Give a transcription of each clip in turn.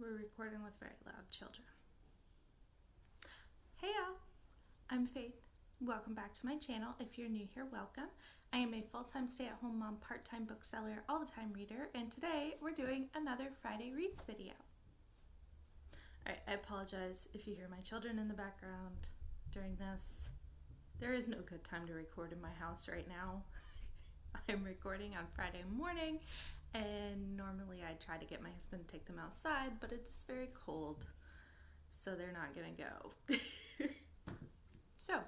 We're recording with very loud children. Hey y'all, I'm Faith. Welcome back to my channel. If you're new here, welcome. I am a full-time stay-at-home mom, part-time bookseller, all-the-time reader, and today we're doing another Friday Reads video. Alright, I apologize if you hear my children in the background during this. There is no good time to record in my house right now. I'm recording on Friday morning, and normally I try to get my husband to take them outside, but it's very cold, so they're not gonna go. So,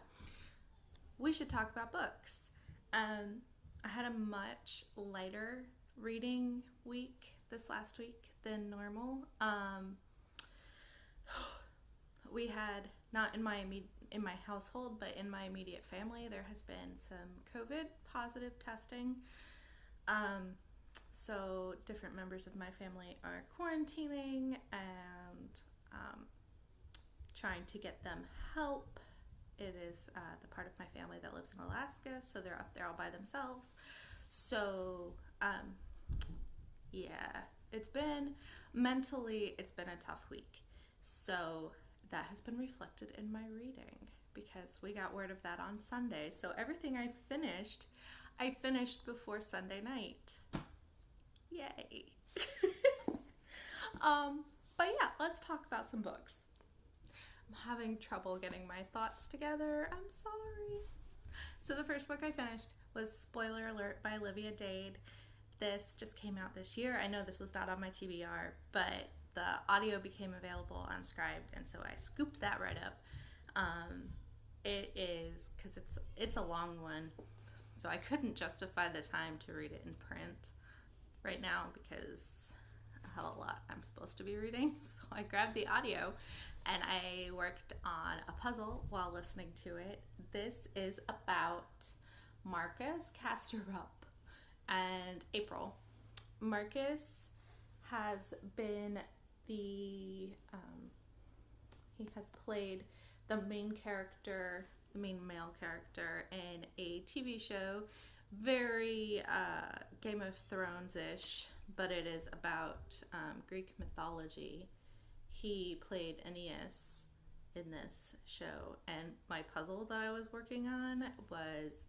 we should talk about books. I had a much lighter reading week this last week than normal. We had, not in my household, but in my immediate family, there has been some COVID positive testing. So different members of my family are quarantining and trying to get them help. It is the part of my family that lives in Alaska, so they're up there all by themselves. So yeah, it's been a tough week. So that has been reflected in my reading because we got word of that on Sunday. So everything I finished before Sunday night. Yay. But yeah, let's talk about some books. I'm having trouble getting my thoughts together. I'm sorry. So the first book I finished was Spoiler Alert by Olivia Dade. This just came out this year. I know this was not on my TBR, but the audio became available on Scribd, and so I scooped that right up. It is, because it's a long one, so I couldn't justify the time to read it in print right now because I have a lot I'm supposed to be reading. So I grabbed the audio and I worked on a puzzle while listening to it. This is about Marcus, Casterup, and April. Marcus has been he has played the main male character in a TV show, very Game of Thrones-ish, but it is about Greek mythology. He played Aeneas in this show, and my puzzle that I was working on was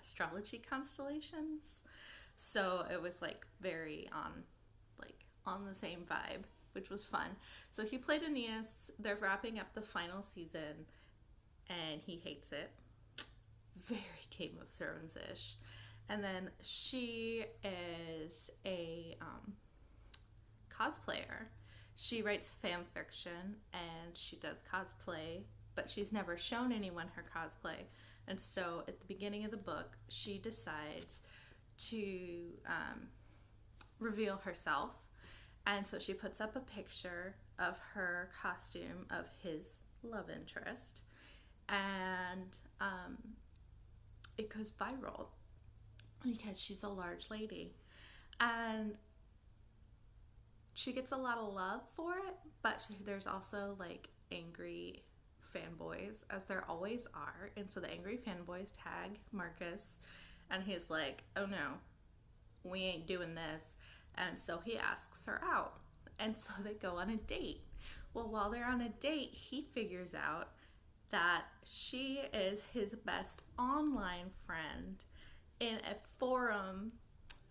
astrology constellations, so it was like very on the same vibe, which was fun. So he played Aeneas. They're wrapping up the final season and he hates it. Very Game of Thrones-ish. And then she is a cosplayer. She writes fan fiction and she does cosplay, but she's never shown anyone her cosplay. And so at the beginning of the book, she decides to reveal herself. And so she puts up a picture of her costume of his love interest, and it goes viral because she's a large lady, and she gets a lot of love for it, but there's also like angry fanboys, as there always are. And so the angry fanboys tag Marcus, and he's like, oh no, we ain't doing this. And so he asks her out, and so they go on a date. Well, while they're on a date, he figures out that she is his best online friend in a forum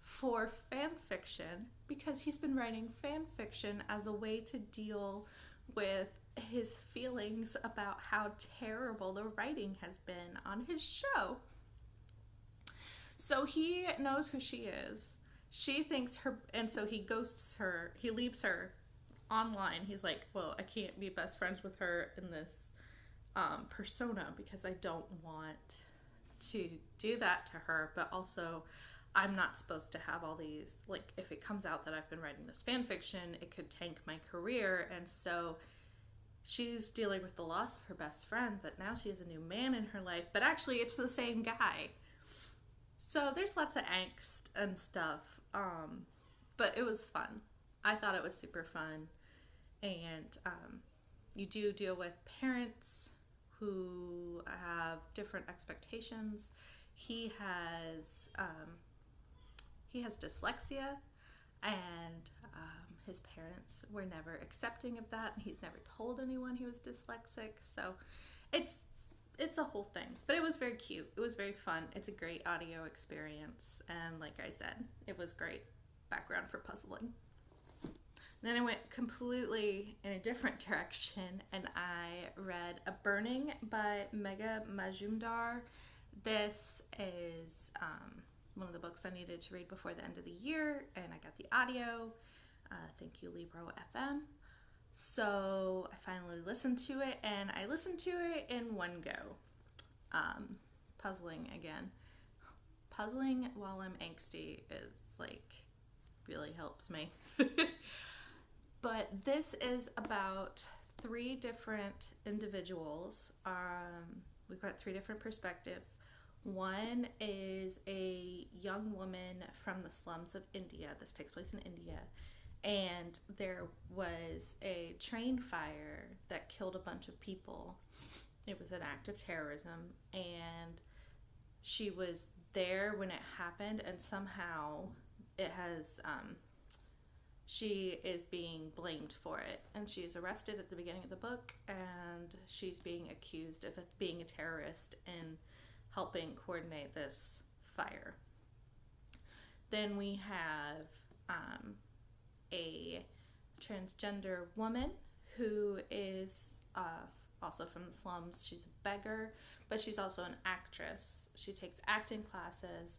for fan fiction, because he's been writing fan fiction as a way to deal with his feelings about how terrible the writing has been on his show. So he knows who she is. She thinks her, and so he ghosts her. He leaves her online. He's like, well, I can't be best friends with her in this persona because I don't want to do that to her, but also I'm not supposed to have all these, like, if it comes out that I've been writing this fan fiction, it could tank my career. And so she's dealing with the loss of her best friend, but now she has a new man in her life, but actually it's the same guy. So there's lots of angst and stuff, but it was fun. I thought it was super fun. And you do deal with parents who have different expectations. He has dyslexia, and his parents were never accepting of that, and he's never told anyone he was dyslexic. So it's a whole thing, but it was very cute. It was very fun. It's a great audio experience, and like I said, it was great background for puzzling. Then I went completely in a different direction, and I read A Burning by Megajumdar. This is one of the books I needed to read before the end of the year, and I got the audio. Thank you, Libro FM. So I finally listened to it, and I listened to it in one go. Puzzling again. Puzzling while I'm angsty is like really helps me. But this is about 3 different individuals. We've got 3 different perspectives. One is a young woman from the slums of India. This takes place in India. And there was a train fire that killed a bunch of people. It was an act of terrorism. And she was there when it happened, and somehow it has... she is being blamed for it, and she is arrested at the beginning of the book, and she's being accused of being a terrorist and helping coordinate this fire. Then we have a transgender woman who is also from the slums. She's a beggar, but she's also an actress. She takes acting classes,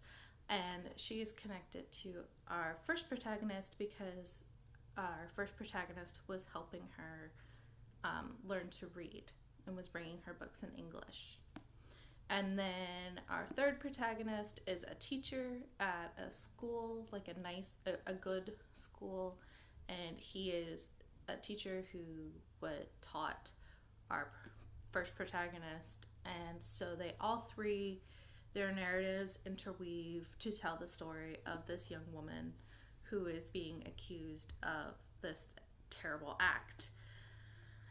and she is connected to our first protagonist because our first protagonist was helping her learn to read and was bringing her books in English. And then our third protagonist is a teacher at a school, like a good school, and he is a teacher who taught our first protagonist. And so they all 3, their narratives interweave to tell the story of this young woman who is being accused of this terrible act,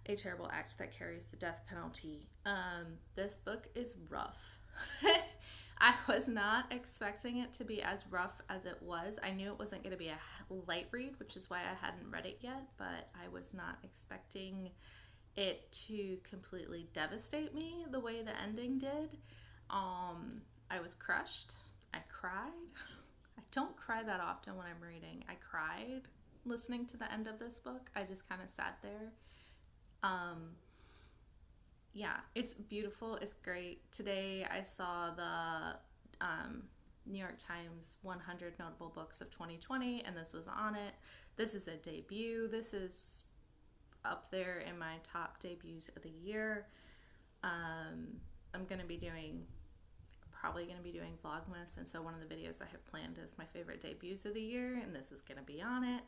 a terrible act that carries the death penalty. This book is rough. I was not expecting it to be as rough as it was. I knew it wasn't going to be a light read, which is why I hadn't read it yet, but I was not expecting it to completely devastate me the way the ending did. I was crushed. I cried. I don't cry that often when I'm reading. I cried listening to the end of this book. I just kind of sat there. Yeah, it's beautiful. It's great. Today I saw the New York Times 100 Notable Books of 2020, and this was on it. This is a debut. This is up there in my top debuts of the year. I'm probably going to be doing Vlogmas, and so one of the videos I have planned is my favorite debuts of the year, and this is going to be on it.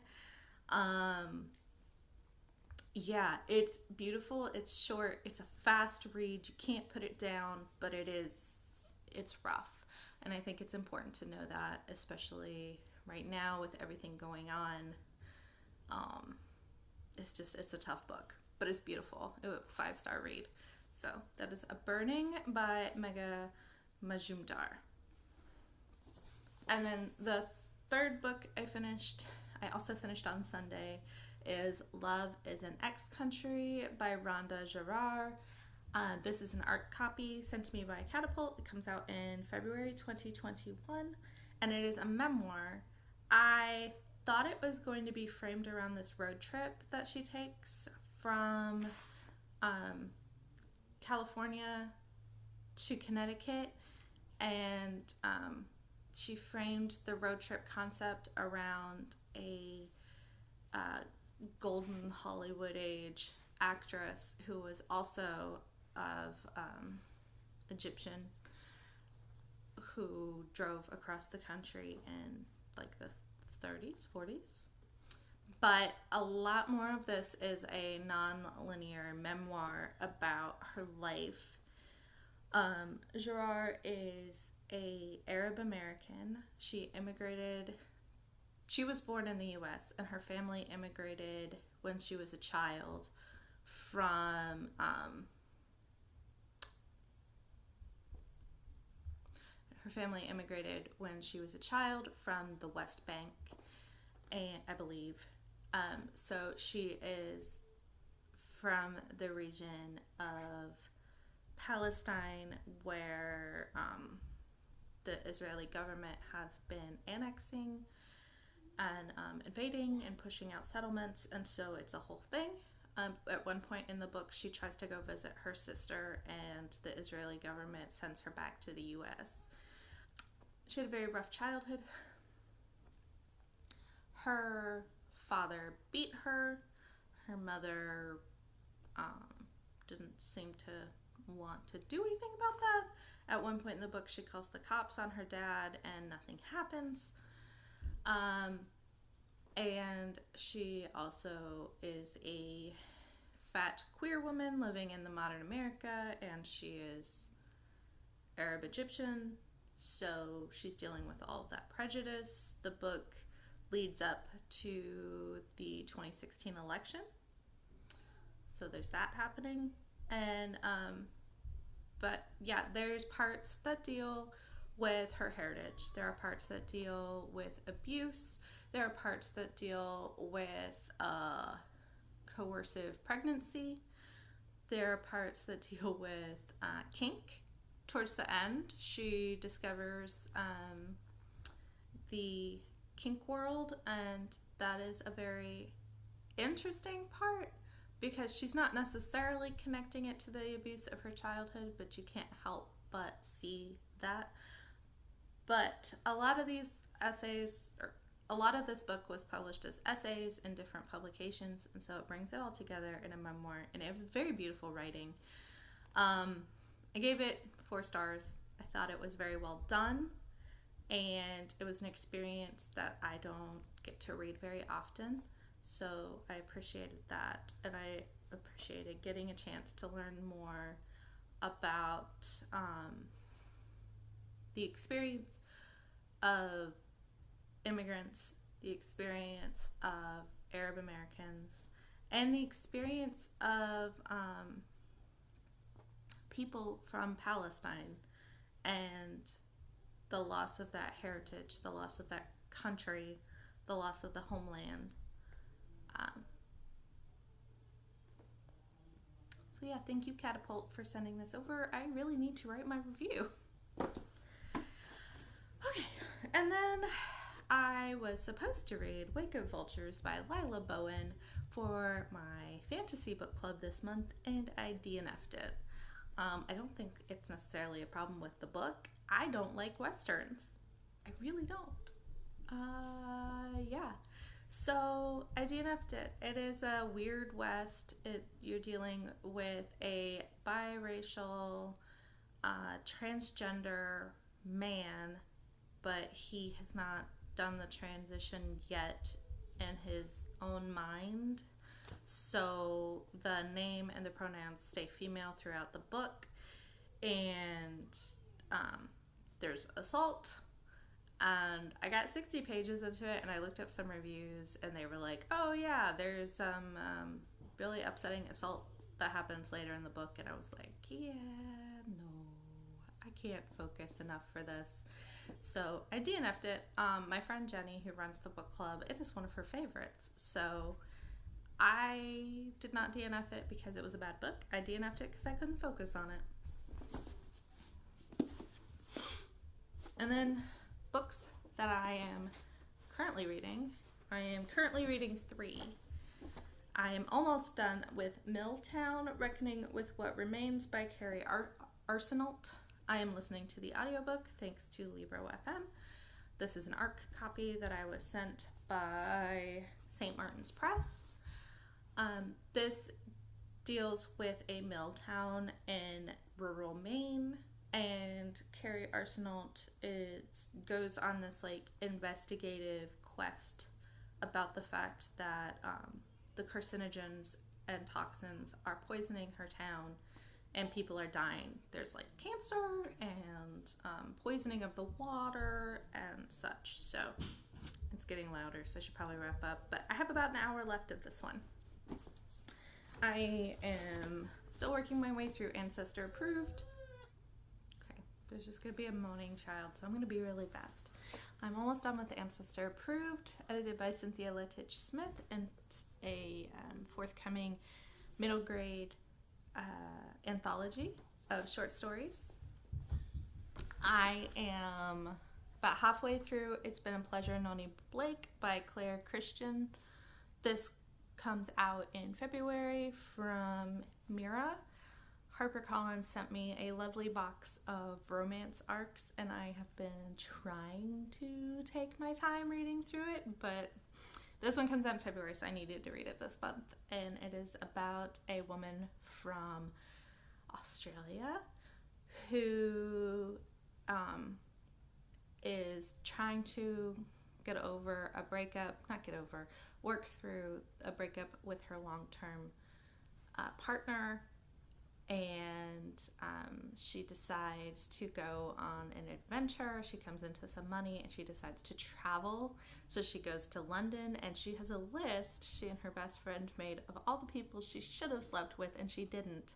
Yeah, it's beautiful. It's short. It's a fast read. You can't put it down, but it's rough. And I think it's important to know that, especially right now with everything going on. It's a tough book, but it's beautiful. It was a 5-star read. So that is A Burning by Megajumdar. And then the third book I also finished on Sunday, is Love is an Ex-Country by Rhonda Gerard. This is an art copy sent to me by Catapult. It comes out in February 2021, and it is a memoir. I thought it was going to be framed around this road trip that she takes from California to Connecticut, and she framed the road trip concept around a golden Hollywood age actress who was also of Egyptian, who drove across the country in like the 30s, 40s. But a lot more of this is a non-linear memoir about her life. Gerard is a Arab American. She was born in the US, and her family immigrated when she was a child from the West Bank, and I believe, So she is from the region of Palestine where the Israeli government has been annexing and invading and pushing out settlements, and so it's a whole thing. At one point in the book, she tries to go visit her sister, and the Israeli government sends her back to the U.S. She had a very rough childhood. Her father beat her. Her mother didn't seem to want to do anything about that. At one point in the book, she calls the cops on her dad, and nothing happens. And she also is a fat queer woman living in the modern America, and she is Arab Egyptian, so she's dealing with all of that prejudice. The book leads up to the 2016 election, so there's that happening. And but yeah, there's parts that deal with her heritage. There are parts that deal with abuse. There are parts that deal with coercive pregnancy. There are parts that deal with kink. Towards the end, she discovers the kink world, and that is a very interesting part because she's not necessarily connecting it to the abuse of her childhood, but you can't help but see that. But a lot of these essays, or a lot of this book was published as essays in different publications, and so it brings it all together in a memoir, and it was very beautiful writing. I gave it 4 stars. I thought it was very well done, and it was an experience that I don't get to read very often, so I appreciated that, and I appreciated getting a chance to learn more about the experience of immigrants, the experience of Arab Americans, and the experience of people from Palestine, and the loss of that heritage, the loss of that country, the loss of the homeland. So yeah, thank you, Catapult, for sending this over. I really need to write my review. Okay, and then I was supposed to read Waco Vultures by Lila Bowen for my fantasy book club this month, and I DNF'd it. I don't think it's necessarily a problem with the book. I don't like Westerns. I really don't. Yeah. So I DNF'd it. It is a Weird West. You're dealing with a biracial, transgender man, but he has not done the transition yet in his own mind. So the name and the pronouns stay female throughout the book, and there's assault. And I got 60 pages into it, and I looked up some reviews, and they were like, oh yeah, there's some really upsetting assault that happens later in the book, and I was like, yeah, no, I can't focus enough for this. So I DNF'd it. My friend Jenny, who runs the book club, it is one of her favorites, so I did not DNF it because it was a bad book. I DNF'd it because I couldn't focus on it. And then books that I am currently reading. I am currently reading 3. I am almost done with Milltown, Reckoning with What Remains by Carrie Arsenault. I am listening to the audiobook thanks to Libro FM. This is an ARC copy that I was sent by St. Martin's Press. This deals with a mill town in rural Maine, and Carrie Arsenault goes on this like investigative quest about the fact that the carcinogens and toxins are poisoning her town, and people are dying. There's like cancer and poisoning of the water and such. So it's getting louder, so I should probably wrap up. But I have about an hour left of this one. I am still working my way through Ancestor Approved. Okay, there's just going to be a moaning child, so I'm going to be really fast. I'm almost done with Ancestor Approved, edited by Cynthia Letich Smith, and it's a forthcoming middle grade anthology of short stories. I am about halfway through It's Been a Pleasure, Noni Blake by Claire Christian. This comes out in February from Mira. HarperCollins sent me a lovely box of romance arcs, and I have been trying to take my time reading through it, but this one comes out in February, so I needed to read it this month. And it is about a woman from Australia who is trying to work through a breakup with her long-term partner. And she decides to go on an adventure. She comes into some money and she decides to travel. So she goes to London, and she has a list she and her best friend made of all the people she should have slept with and she didn't.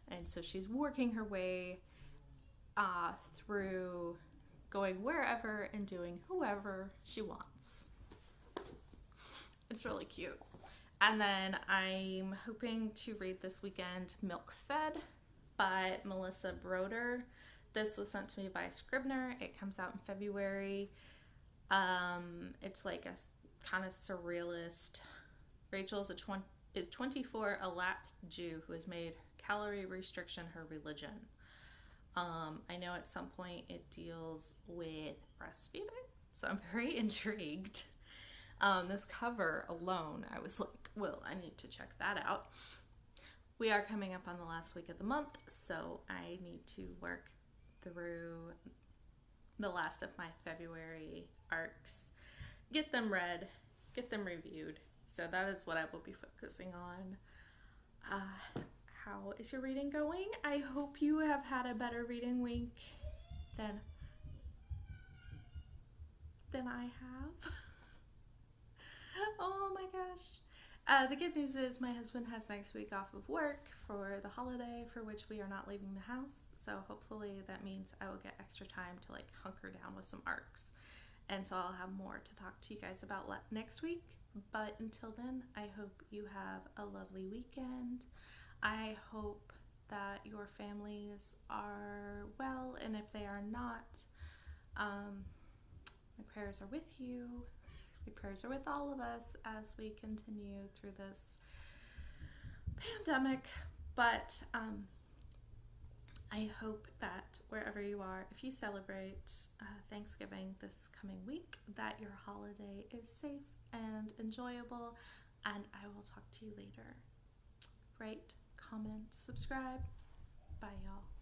And so she's working her way through going wherever and doing whoever she wants. It's really cute. And then I'm hoping to read this weekend Milk Fed by Melissa Broder. This was sent to me by Scribner. It comes out in February. It's like a kind of surrealist. Rachel is 24, a lapsed Jew who has made calorie restriction her religion. I know at some point it deals with breastfeeding, so I'm very intrigued. This cover alone, I was like, well, I need to check that out. We are coming up on the last week of the month, so I need to work through the last of my February arcs, get them read, get them reviewed. So that is what I will be focusing on. How is your reading going? I hope you have had a better reading week than I have. Oh my gosh. The good news is my husband has next week off of work for the holiday, for which we are not leaving the house. So hopefully that means I will get extra time to like hunker down with some arcs. And so I'll have more to talk to you guys about next week. But until then, I hope you have a lovely weekend. I hope that your families are well, and if they are not, my prayers are with you. My prayers are with all of us as we continue through this pandemic. But I hope that wherever you are, if you celebrate Thanksgiving this coming week, that your holiday is safe and enjoyable, and I will talk to you later. Rate, comment, subscribe. Bye, y'all.